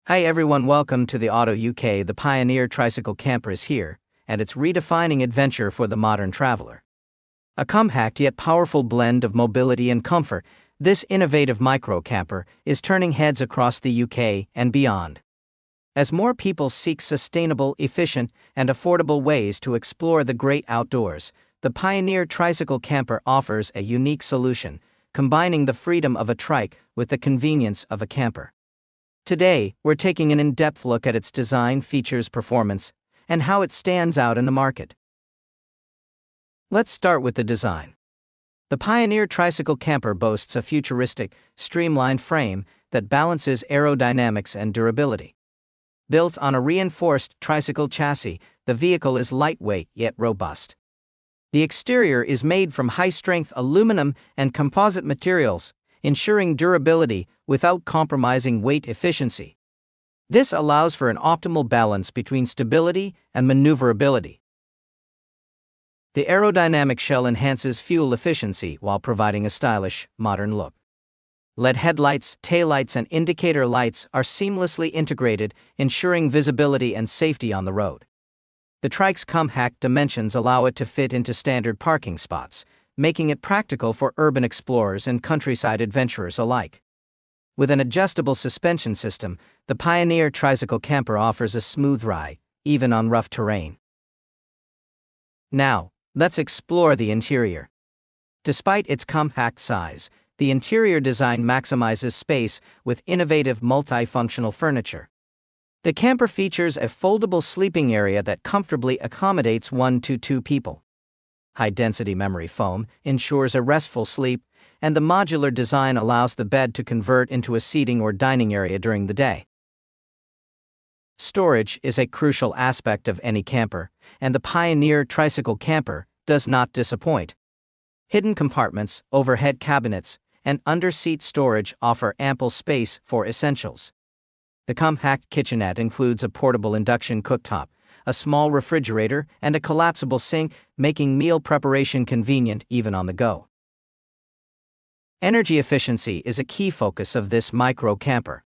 Hi everyone, welcome to the Auto UK. The Pioneer Tricycle Camper is here, and it's redefining adventure for the modern traveler. A compact yet powerful blend of mobility and comfort, this innovative micro camper is turning heads across the UK and beyond. As more people seek sustainable, efficient, and affordable ways to explore the great outdoors, the Pioneer Tricycle Camper offers a unique solution, combining the freedom of a trike with the convenience of a camper. Today, we're taking an in-depth look at its design, features, performance, and how it stands out in the market. Let's start with the design. The Pioneer Tricycle Camper boasts a futuristic, streamlined frame that balances aerodynamics and durability. Built on a reinforced tricycle chassis, the vehicle is lightweight yet robust. The exterior is made from high-strength aluminum and composite materials, ensuring durability without compromising weight efficiency. This allows for an optimal balance between stability and maneuverability. The aerodynamic shell enhances fuel efficiency while providing a stylish, modern look. LED headlights, taillights, and indicator lights are seamlessly integrated, ensuring visibility and safety on the road. The trike's compact dimensions allow it to fit into standard parking spots, making it practical for urban explorers and countryside adventurers alike. With an adjustable suspension system, the Pioneer Tricycle Camper offers a smooth ride, even on rough terrain. Now, let's explore the interior. Despite its compact size, the interior design maximizes space with innovative multifunctional furniture. The camper features a foldable sleeping area that comfortably accommodates 1 to 2 people. High-density memory foam ensures a restful sleep, and the modular design allows the bed to convert into a seating or dining area during the day. Storage is a crucial aspect of any camper, and the Pioneer Tricycle Camper does not disappoint. Hidden compartments, overhead cabinets, and under-seat storage offer ample space for essentials. The compact kitchenette includes a portable induction cooktop, a small refrigerator, and a collapsible sink, making meal preparation convenient even on the go. Energy efficiency is a key focus of this micro camper.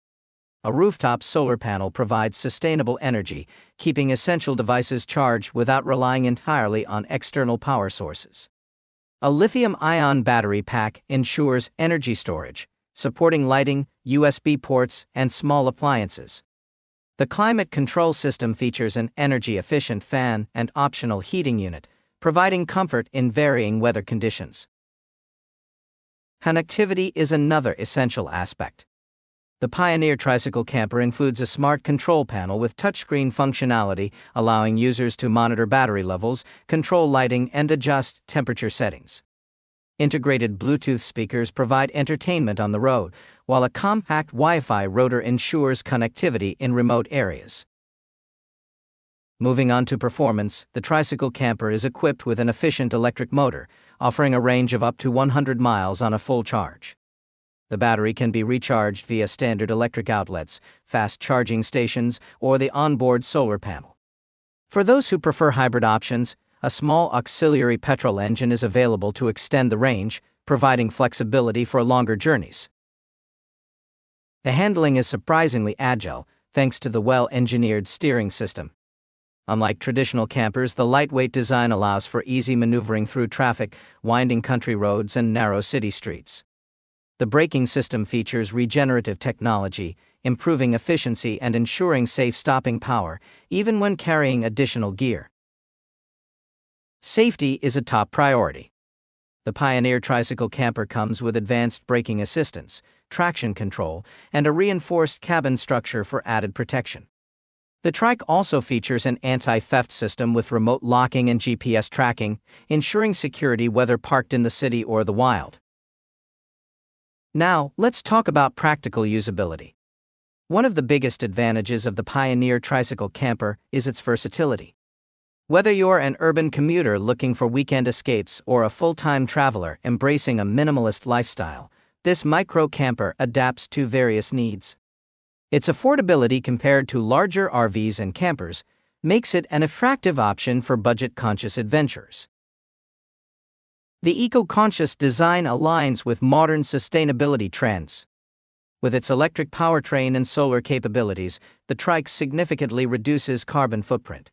A rooftop solar panel provides sustainable energy, keeping essential devices charged without relying entirely on external power sources. A lithium-ion battery pack ensures energy storage, supporting lighting, USB ports, and small appliances. The climate control system features an energy-efficient fan and optional heating unit, providing comfort in varying weather conditions. Connectivity is another essential aspect. The Pioneer Tricycle Camper includes a smart control panel with touchscreen functionality, allowing users to monitor battery levels, control lighting, and adjust temperature settings. Integrated Bluetooth speakers provide entertainment on the road, while a compact Wi-Fi router ensures connectivity in remote areas. Moving on to performance, the Tricycle Camper is equipped with an efficient electric motor, offering a range of up to 100 miles on a full charge. The battery can be recharged via standard electric outlets, fast charging stations, or the onboard solar panel. For those who prefer hybrid options, a small auxiliary petrol engine is available to extend the range, providing flexibility for longer journeys. The handling is surprisingly agile, thanks to the well-engineered steering system. Unlike traditional campers, the lightweight design allows for easy maneuvering through traffic, winding country roads, and narrow city streets. The braking system features regenerative technology, improving efficiency and ensuring safe stopping power, even when carrying additional gear. Safety is a top priority. The Pioneer Tricycle Camper comes with advanced braking assistance, traction control, and a reinforced cabin structure for added protection. The trike also features an anti-theft system with remote locking and GPS tracking, ensuring security whether parked in the city or the wild. Now, let's talk about practical usability. One of the biggest advantages of the Pioneer Tricycle Camper is its versatility. Whether you're an urban commuter looking for weekend escapes or a full-time traveler embracing a minimalist lifestyle, this micro camper adapts to various needs. Its affordability compared to larger RVs and campers makes it an attractive option for budget-conscious adventurers. The eco-conscious design aligns with modern sustainability trends. With its electric powertrain and solar capabilities, the trike significantly reduces carbon footprint.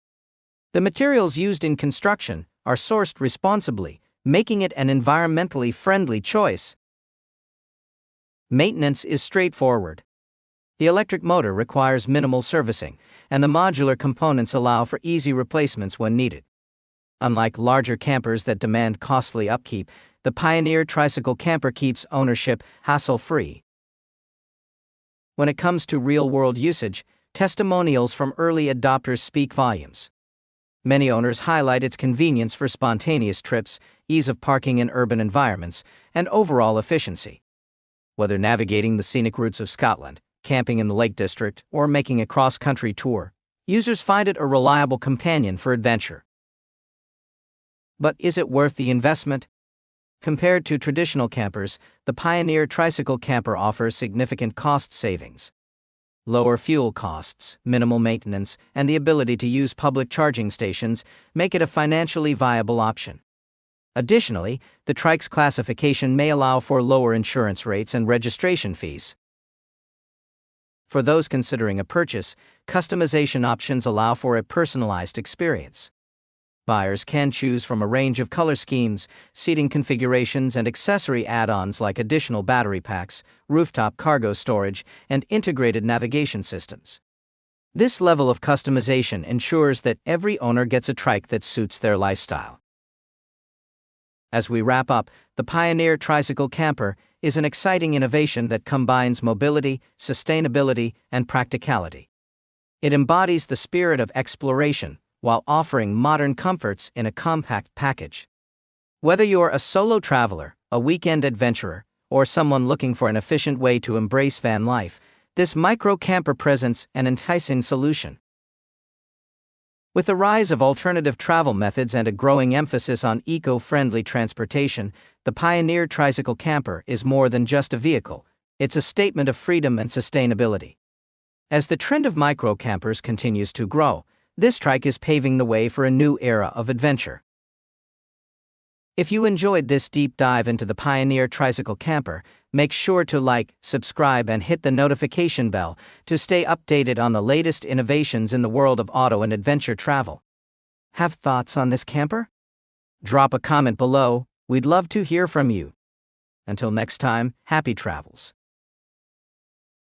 The materials used in construction are sourced responsibly, making it an environmentally friendly choice. Maintenance is straightforward. The electric motor requires minimal servicing, and the modular components allow for easy replacements when needed. Unlike larger campers that demand costly upkeep, the Pioneer Tricycle Camper keeps ownership hassle-free. When it comes to real-world usage, testimonials from early adopters speak volumes. Many owners highlight its convenience for spontaneous trips, ease of parking in urban environments, and overall efficiency. Whether navigating the scenic routes of Scotland, camping in the Lake District, or making a cross-country tour, users find it a reliable companion for adventure. But is it worth the investment? Compared to traditional campers, the Pioneer Tricycle Camper offers significant cost savings. Lower fuel costs, minimal maintenance, and the ability to use public charging stations make it a financially viable option. Additionally, the trike's classification may allow for lower insurance rates and registration fees. For those considering a purchase, customization options allow for a personalized experience. Buyers can choose from a range of color schemes, seating configurations, and accessory add-ons like additional battery packs, rooftop cargo storage, and integrated navigation systems. This level of customization ensures that every owner gets a trike that suits their lifestyle. As we wrap up, the Pioneer Tricycle Camper is an exciting innovation that combines mobility, sustainability, and practicality. It embodies the spirit of exploration, while offering modern comforts in a compact package. Whether you're a solo traveler, a weekend adventurer, or someone looking for an efficient way to embrace van life, this micro camper presents an enticing solution. With the rise of alternative travel methods and a growing emphasis on eco-friendly transportation, the Pioneer Tricycle Camper is more than just a vehicle, it's a statement of freedom and sustainability. As the trend of micro campers continues to grow, this trike is paving the way for a new era of adventure. If you enjoyed this deep dive into the Pioneer Tricycle Camper, make sure to like, subscribe, and hit the notification bell to stay updated on the latest innovations in the world of auto and adventure travel. Have thoughts on this camper? Drop a comment below, we'd love to hear from you. Until next time, happy travels.